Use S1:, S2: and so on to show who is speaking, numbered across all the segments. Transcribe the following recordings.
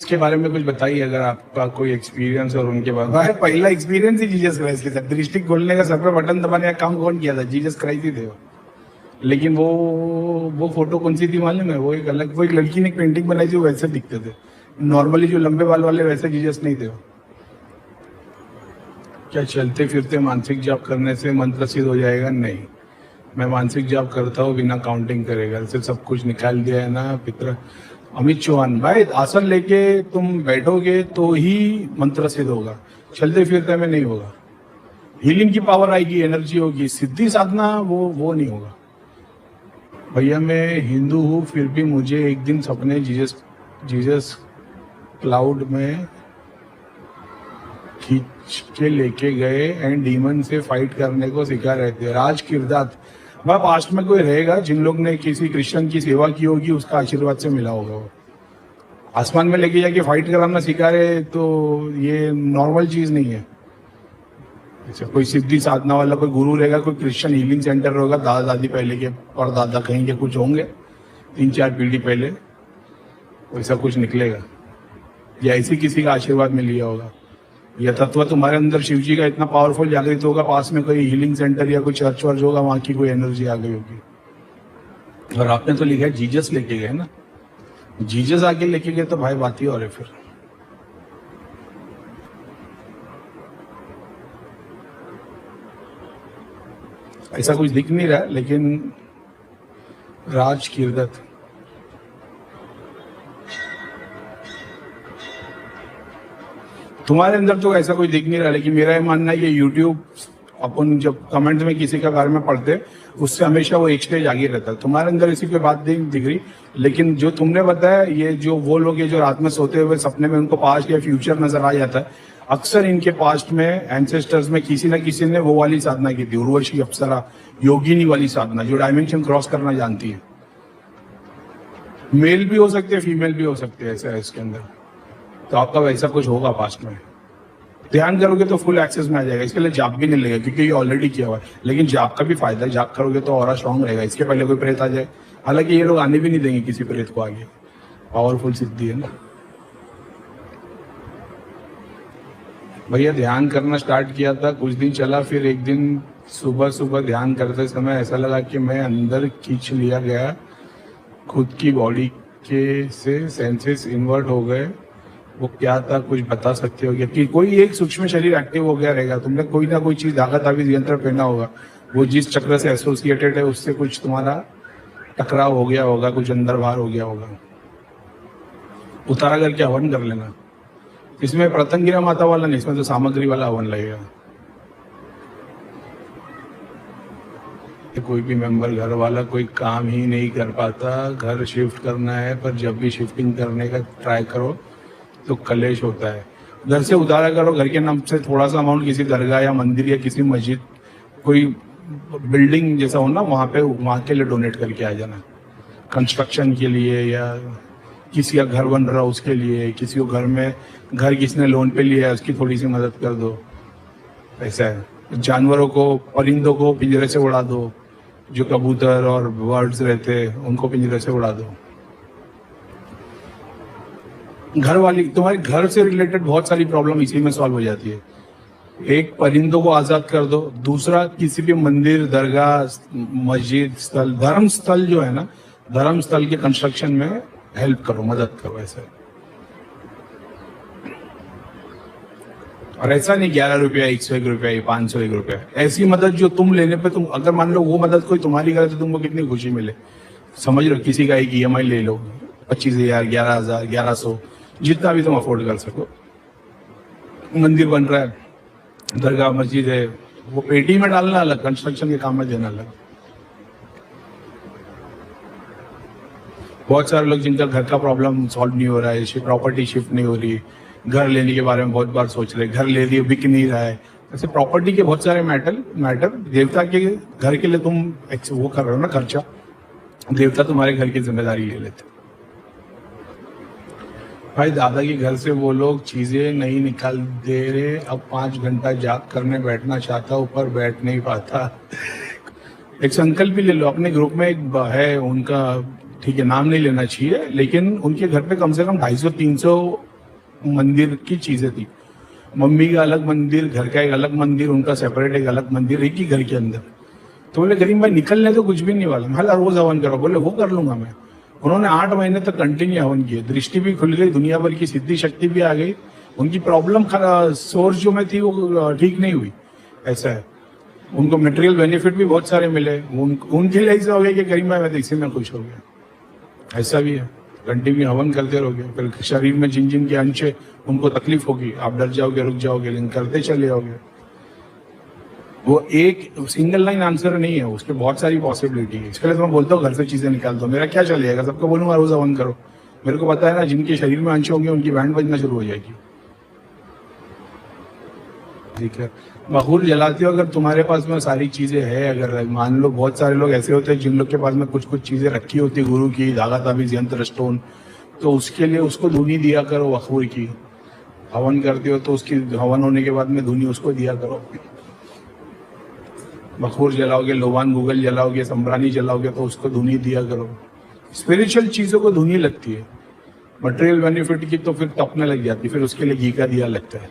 S1: उसके बारे में कुछ बताइए, अगर आपका कोई एक्सपीरियंस और उनके बारे में।
S2: भाई पहला एक्सपीरियंस ही जीसस क्राइस्ट के साथ। दृष्टि खोलने का, सर पे बटन दबाने का काम कौन किया था? जीसस क्राइस्ट ही थे वो। लेकिन वो फोटो कौन सी थी मालूम है? वो एक लड़की ने एक पेंटिंग बनाई थी, वो वैसे दिखते थे नॉर्मली, जो लंबे बाल वाले, वैसे जीसस नहीं थे वो।
S1: क्या चलते फिरते मानसिक जाप करने से मंत्र सिद्ध हो जाएगा? नहीं, मैं मानसिक जाप करता हूँ बिना काउंटिंग करेगा, से सब कुछ निकाल दिया है ना पितर। अमित चौहान भाई, आसन लेके तुम बैठोगे तो ही मंत्र सिद्ध होगा, चलते फिरते में नहीं होगा। हीलिंग की पावर आएगी, एनर्जी होगी, सिद्धि साधना वो नहीं होगा। भैया मैं हिंदू हूँ, फिर भी मुझे एक दिन सपने जीसस क्लाउड में खींच के लेके गए एंड डीमन से फाइट करने को सिखा रहे थे। राज किरदार वह पास्ट में कोई रहेगा जिन लोग ने किसी क्रिश्चियन की सेवा की होगी, उसका आशीर्वाद से मिला होगा। वो आसमान में लेके जाके फाइट कराना सिखा रहे, तो ये नॉर्मल चीज नहीं है। जैसे कोई सिद्धि साधना वाला कोई गुरु रहेगा, कोई क्रिश्चियन हीलिंग सेंटर होगा, दादा दादी पहले के और दादा कहीं के कुछ होंगे 3-4 पीढ़ी पहले, वैसा कुछ निकलेगा या ऐसे किसी का आशीर्वाद में लिया होगा। यह तत्व तुम्हारे अंदर शिव जी का इतना पावरफुल जागृत होगा, पास में कोई हीलिंग सेंटर या कोई चर्च वर्च होगा, वहां की कोई एनर्जी आ गई होगी। और आपने तो लिखा है जीसस लेके गए ना, जीसस आके लेके गए तो भाई बात ही और है। फिर ऐसा कुछ दिख नहीं रहा, लेकिन राज किरदत तुम्हारे अंदर तो ऐसा कोई दिख नहीं रहा। लेकिन मेरा ये मानना है कि यूट्यूब, अपन जब कमेंट में किसी का बारे में पढ़ते, उससे हमेशा वो एक स्टेज आगे रहता है। तुम्हारे अंदर इसी कोई बात नहीं दिख रही, लेकिन जो तुमने बताया, ये जो वो लोग, ये जो रात में सोते हुए सपने में उनको पास्ट या फ्यूचर नजर आ जाता है, अक्सर इनके पास्ट में एंसेस्टर्स में किसी न किसी ने वो वाली साधना की थी, उर्वशी, अप्सरा, योगिनी वाली साधना, जो डायमेंशन क्रॉस करना जानती है। मेल भी हो सकते हैं, फीमेल भी हो सकते हैं, ऐसा है इसके अंदर। तो आपका वैसा कुछ होगा पास्ट में, ध्यान करोगे तो फुल एक्सेस में आ जाएगा। इसके लिए जाप भी नहीं लगेगा, क्योंकि ये ऑलरेडी किया हुआ है। लेकिन जाप का भी फायदा है, जाप करोगे तो और स्ट्रांग रहेगा। इसके पहले कोई प्रेत आ जाए, हालांकि ये लोग आने भी नहीं देंगे किसी प्रेत को आगे, पावरफुल सिद्धि है ना। भैया ध्यान करना स्टार्ट किया था, कुछ दिन चला, फिर एक दिन सुबह सुबह ध्यान करते समय ऐसा लगा कि मैं अंदर खींच लिया गया, खुद की बॉडी के से सेंसेस इन्वर्ट हो गए। वो क्या था, कुछ बता सकते हो क्या? कि कोई एक सूक्ष्म शरीर एक्टिव हो गया रहेगा, तुमने कोई ना कोई चीज, धागा ताबीज यंत्र पहना होगा, वो जिस चक्र से एसोसिएटेड है उससे कुछ तुम्हारा टकराव हो गया होगा, कुछ अंदर बाहर हो गया होगा। उतारा करके हवन कर लेना। इसमें प्रतंगिरा माता वाला नहीं, इसमें तो सामग्री वाला हवन लगेगा। कोई भी मेंबर, घर वाला कोई काम ही नहीं कर पाता, घर शिफ्ट करना है, पर जब भी शिफ्टिंग करने का ट्राई करो तो कलेश होता है। घर से उतारा करो, घर के नाम से थोड़ा सा अमाउंट किसी दरगाह या मंदिर या किसी मस्जिद, कोई बिल्डिंग जैसा हो ना, वहाँ के लिए डोनेट करके आ जाना, कंस्ट्रक्शन के लिए, या किसी का घर बन रहा उसके लिए, किसी को घर किसने लोन पे लिया है उसकी थोड़ी सी मदद कर दो। ऐसा है। जानवरों को, परिंदों को पिंजरे से उड़ा दो, जो कबूतर और बर्ड्स रहते हैं उनको पिंजरे से उड़ा दो। घर वाली, तुम्हारे घर से रिलेटेड बहुत सारी प्रॉब्लम इसी में सॉल्व हो जाती है। एक, परिंदों को आजाद कर दो। दूसरा, किसी भी मंदिर, दरगाह, मस्जिद स्थल, धर्म स्थल जो है ना, धर्म स्थल के कंस्ट्रक्शन में हेल्प करो, मदद करो। ऐसा, और ऐसा नहीं 11 रुपया, 101 रुपया, 501 रुपया, ऐसी मदद जो तुम लेने पे, तुम अगर मान लो वो मदद कोई तुम्हारी करे तो तुमको कितनी खुशी मिले। समझ लो, किसी का एक EMI ले लो, 25,000, 11,000, 1100, जितना भी तुम अफोर्ड कर सको। मंदिर बन रहा है, दरगाह, मस्जिद है, वो पेटी में डालना अलग, कंस्ट्रक्शन के काम में देना अलग। बहुत सारे लोग जिनका घर का प्रॉब्लम सॉल्व नहीं हो रहा है, प्रॉपर्टी शिफ्ट नहीं हो रही, घर लेने के बारे में बहुत बार सोच रहे, घर ले लिए, बिक नहीं रहा है, ऐसे प्रॉपर्टी के बहुत सारे मैटर देवता के घर के लिए तुम वो कर रहे हो ना खर्चा, देवता तुम्हारे घर की जिम्मेदारी ले लेते। भाई दादा के घर से वो लोग चीजें नहीं निकाल दे रहे, अब 5 घंटा जाग करने बैठना चाहता हूँ पर बैठ नहीं पाता। एक संकल्प भी ले लो। अपने ग्रुप में एक है, उनका ठीक है नाम नहीं लेना चाहिए, लेकिन उनके घर पे कम से कम 250-300 मंदिर की चीजें थी। मम्मी का अलग मंदिर, घर का एक अलग मंदिर, उनका सेपरेट एक अलग मंदिर, एक ही घर के अंदर। तो बोले करीम भाई निकलने तो कुछ भी नहीं वाला। मैं रोज हवन करो, बोले वो कर लूंगा मैं। उन्होंने 8 महीने तक कंटिन्यू हवन किए, दृष्टि भी खुल गई, दुनिया भर की सिद्धि शक्ति भी आ गई, उनकी प्रॉब्लम सोर्स जो में थी वो ठीक नहीं हुई। ऐसा है, उनको मटेरियल बेनिफिट भी बहुत सारे मिले। उनके लिए ऐसा हो गया कि करीम भाई मैं तो इसी में खुश हो गया। ऐसा भी है, कंटिन्यू हवन करते रहोगे, फिर शरीर में जिन जिन के अंश है उनको तकलीफ होगी, आप डर जाओगे, रुक जाओगे, लेकिन करते चले जाओगे। वो एक सिंगल लाइन आंसर नहीं है, उसके बहुत सारी पॉसिबिलिटी है। इसके लिए तो मैं बोलता हूँ घर से चीजें निकाल दो, मेरा क्या चलेगा, सबको बोलूंगा रोज हवन करो। मेरे को पता है ना, जिनके शरीर में अंश होंगे उनकी बैंड बजना शुरू हो जाएगी। ठीक है, बखूर जलाते हो अगर तुम्हारे पास में सारी चीजें है। अगर मान लो बहुत सारे लोग ऐसे होते हैं जिन लोग के पास में कुछ कुछ चीजें रखी होती है, गुरु की धागा ताबीज यंत्र स्टोन, तो उसके लिए उसको धुनी दिया करो बखूर की। हवन करते हो तो उसकी हवन होने के बाद में धुनी उसको दिया करो। बखूर जलाओगे, लोबान गूगल जलाओगे, संब्रानी जलाओगे तो उसको धुनी दिया करो। स्पिरिचुअल चीजों को धुनी लगती है, मटेरियल बेनिफिट की तो फिर तपने लग जाती है, फिर उसके लिए घी का दिया लगता है।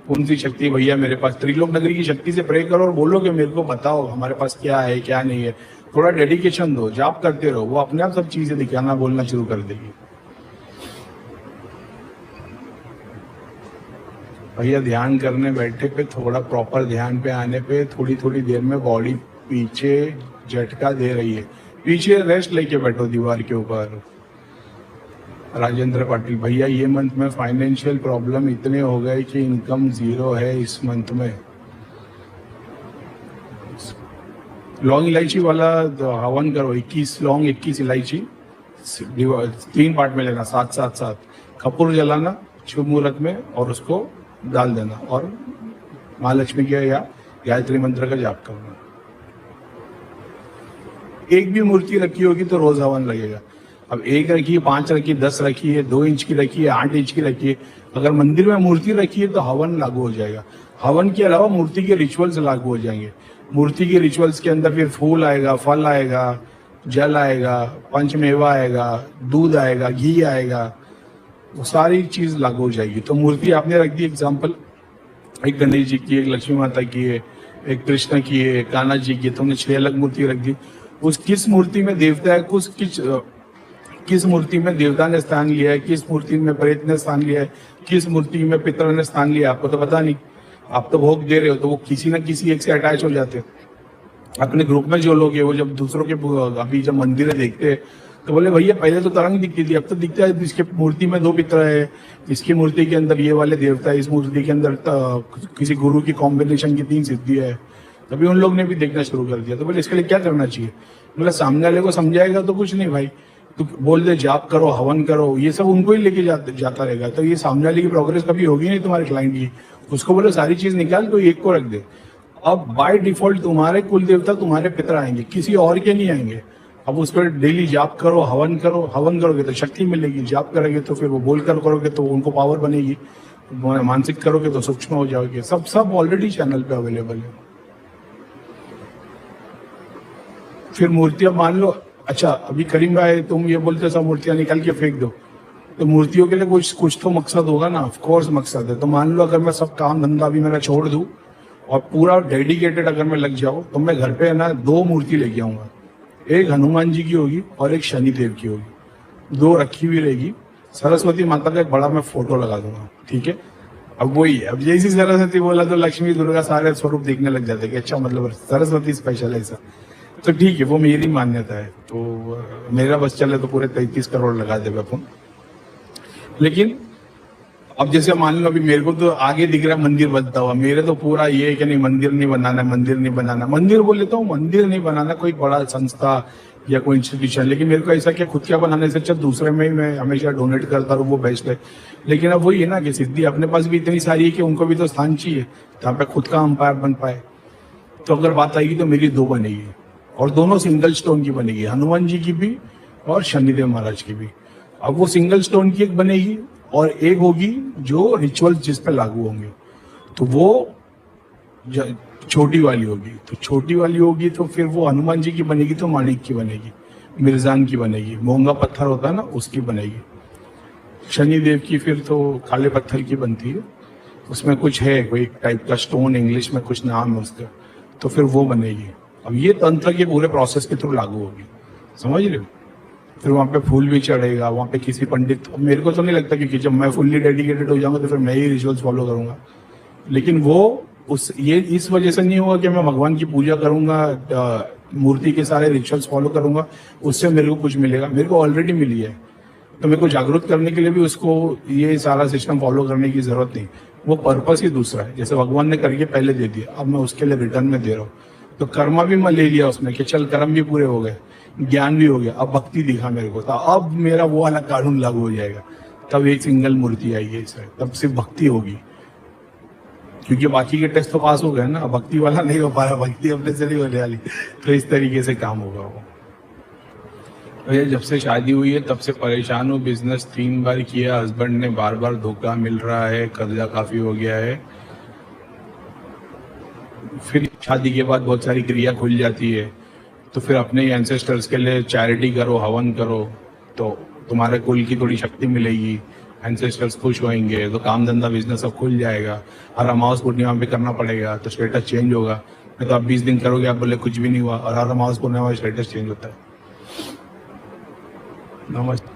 S1: कौन सी शक्ति भैया मेरे पास, त्रिलोक नगरी की शक्ति से प्रे करो और बोलो कि मेरे को बताओ हमारे पास क्या है क्या नहीं है। थोड़ा डेडिकेशन दो, जाप करते रहो, वो अपने आप सब चीजें दिखाना बोलना शुरू कर देगी। भैया ध्यान करने बैठे पे थोड़ा प्रॉपर ध्यान पे आने पे थोड़ी थोड़ी देर में बॉडी पीछे झटका दे रही है, पीछे रेस्ट लेके बैठो दीवार के ऊपर। राजेंद्र पाटिल भैया ये मंथ में फाइनेंशियल प्रॉब्लम इतने हो गए कि इनकम 0 है इस मंथ में। लौंग इलायची वाला हवन करो, 21 लौंग 21 इलायची 3 पार्ट में लेना, 7-7-7 कपूर जलाना शुभ मुहूर्त में और उसको डाल देना और महालक्ष्मी के या गायत्री मंत्र का जाप करना। एक भी मूर्ति रखी होगी तो रोज हवन लगेगा। अब 1 रखी है, 5 रखी है, 10 रखी है, 2 इंच की रखी है, 8 इंच की रखी है, अगर मंदिर में मूर्ति रखी है तो हवन लागू हो जाएगा। हवन के अलावा मूर्ति के रिचुअल्स लागू हो जाएंगे। मूर्ति के रिचुअल्स के अंदर फिर फूल आएगा, फल आएगा, जल आएगा, पंचमेवा आएगा, दूध आएगा, घी आएगा, वो सारी चीज लागू हो जाएगी। तो मूर्ति आपने रख दी, एग्जाम्पल एक गणेश जी की, एक लक्ष्मी माता की है, एक कृष्ण की है, एक कान्हा जी की, तुमने 6 अलग मूर्ति रख दी। उस किस मूर्ति में देवता है, किस मूर्ति में देवता ने स्थान लिया है, किस मूर्ति में प्रेत ने स्थान लिया है, किस मूर्ति में पितर ने स्थान लिया, आपको तो पता नहीं। आप तो भोग दे रहे हो तो वो किसी न किसी एक से अटैच हो जाते हैं। अपने ग्रुप में जो लोग हैं वो जब दूसरों के अभी जब मंदिर देखते हैं तो बोले भैया पहले तो तरंग दिखती थी, अब तो दिखता है इसके मूर्ति में 2 पितर है, इसकी मूर्ति के अंदर ये वाले देवता है, इस मूर्ति के अंदर किसी गुरु की कॉम्बिनेशन की 3 सिद्धि है। तभी उन लोग ने भी देखना शुरू कर दिया। तो बोले इसके लिए क्या करना चाहिए? बोला सामने वाले को समझाएगा तो कुछ नहीं भाई, तो बोल दे जाप करो, हवन करो, ये सब उनको ही लेके जाता रहेगा। तो ये सामने वाले की प्रोग्रेस कभी होगी नहीं तुम्हारे क्लाइंट की। उसको बोलो सारी चीज निकाल, कोई एक को रख दे। अब बाय डिफॉल्ट तुम्हारे कुल देवता तुम्हारे पितर आएंगे, किसी और के नहीं आएंगे। अब उस पर डेली जाप करो, हवन करो, हवन करोगे तो शक्ति मिलेगी, जाप करोगे तो फिर वो बोलकर करोगे तो उनको पावर बनेगी, मानसिक करोगे तो सूक्ष्म हो जाओगे। सब ऑलरेडी चैनल पे अवेलेबल है। फिर मूर्तियां मान लो, अच्छा अभी करीम भाई तुम ये बोलते सब मूर्तियां निकाल के फेंक दो, तो मूर्तियों के लिए कुछ तो मकसद होगा ना। ऑफ कोर्स मकसद है। तो मान लो अगर मैं सब काम धंधा भी मेरा छोड़ दूं और पूरा डेडिकेटेड अगर मैं लग जाऊं तो मैं घर पे है ना 2 मूर्ति लेके आऊंगा, एक हनुमान जी की होगी और एक शनिदेव की होगी, 2 रखी हुई रहेगी। सरस्वती माता का एक बड़ा मैं फोटो लगा दूंगा, ठीक है। अब वही है, अब जैसी सरस्वती बोला तो लक्ष्मी दुर्गा सारे स्वरूप देखने लग जाते कि अच्छा मतलब सरस्वती स्पेशल है ऐसा। तो ठीक है, वो मेरी मान्यता है। तो मेरा बस चले तो पूरे 33 करोड़ लगा देगा अपन। लेकिन अब जैसे मान लो अभी मेरे को तो आगे दिख रहा है मंदिर बनता हुआ, मेरे तो पूरा ये है कि नहीं मंदिर नहीं बनाना, मंदिर नहीं बनाना। मंदिर बोल लेता हूँ, मंदिर नहीं बनाना, कोई बड़ा संस्था या कोई इंस्टीट्यूशन। लेकिन मेरे को ऐसा क्या खुद क्या बनाने से अच्छा दूसरे में ही मैं हमेशा डोनेट करता रहूँ, वो बेस्ट है। लेकिन अब वही है ना कि सिद्धि अपने पास भी इतनी सारी है कि उनको भी तो स्थान चाहिए जहाँ पे खुद का अंपायर बन पाए। तो अगर बात आएगी तो मेरी 2 बनेगी और दोनों सिंगल स्टोन की बनेगी, हनुमान जी की भी और शनिदेव महाराज की भी। अब वो सिंगल स्टोन की एक बनेगी और एक होगी जो रिचुअल जिस पे लागू होंगे, तो वो छोटी वाली होगी। तो छोटी वाली होगी तो फिर वो हनुमान जी की बनेगी तो माणिक की बनेगी, मिर्जान की बनेगी, मोंगा पत्थर होता है ना उसकी बनेगी। शनिदेव की फिर तो काले पत्थर की बनती है, उसमें कुछ है कोई टाइप का स्टोन, इंग्लिश में कुछ नाम है उसका, तो फिर वो बनेगी। अब ये तंत्र के पूरे प्रोसेस के थ्रू लागू होगी, समझ रहे हो। फिर वहाँ पे फूल भी चढ़ेगा, वहाँ पे किसी पंडित, मेरे को तो नहीं लगता क्योंकि जब मैं फुल्ली डेडिकेटेड हो जाऊंगा तो फिर मैं ही रिचुअल्स फॉलो करूंगा, लेकिन वो ये इस वजह से नहीं होगा कि मैं भगवान की पूजा करूंगा, मूर्ति के सारे रिचुअल्स फॉलो करूंगा, उससे मेरे को कुछ मिलेगा, मेरे को ऑलरेडी मिली है। तो मेरे को जागरूक करने के लिए भी उसको ये सारा सिस्टम फॉलो करने की जरूरत नहीं, वो पर्पस ही दूसरा है। जैसे भगवान ने करके पहले दे दिया, अब मैं उसके लिए रिटर्न में दे रहा हूँ। तो कर्मा भी मैं ले लिया उसमें कि चल कर्म भी पूरे हो गए, ज्ञान भी हो गया, अब भक्ति दिखा मेरे को, तो अब मेरा वो वाला कानून लागू हो जाएगा। तब एक सिंगल मूर्ति आएगी इसमें, तब सिर्फ भक्ति होगी, क्योंकि बाकी के टेस्ट तो पास हो गए ना, भक्ति वाला नहीं हो पाया, भक्ति अपने से नहीं होने वाली। तो इस तरीके से काम होगा वो। भैया जब से शादी हुई है तब से परेशान हूँ, बिजनेस 3 बार किया, हस्बैंड ने बार बार धोखा मिल रहा है, कर्जा काफी हो गया है। फिर शादी के बाद बहुत सारी क्रिया खुल जाती है, तो फिर अपने एंसेस्टर्स के लिए चैरिटी करो, हवन करो, तो तुम्हारे कुल की थोड़ी शक्ति मिलेगी, एंसेस्टर्स खुश होंगे, तो काम धंधा बिजनेस सब खुल जाएगा। हर अमावस पूर्णिमा पे करना पड़ेगा तो स्टेटस चेंज होगा, नहीं तो आप 20 दिन करोगे, आप बोले कुछ भी नहीं हुआ, और हर अमावस पूर्णिमा स्टेटस चेंज होता है। नमस्ते।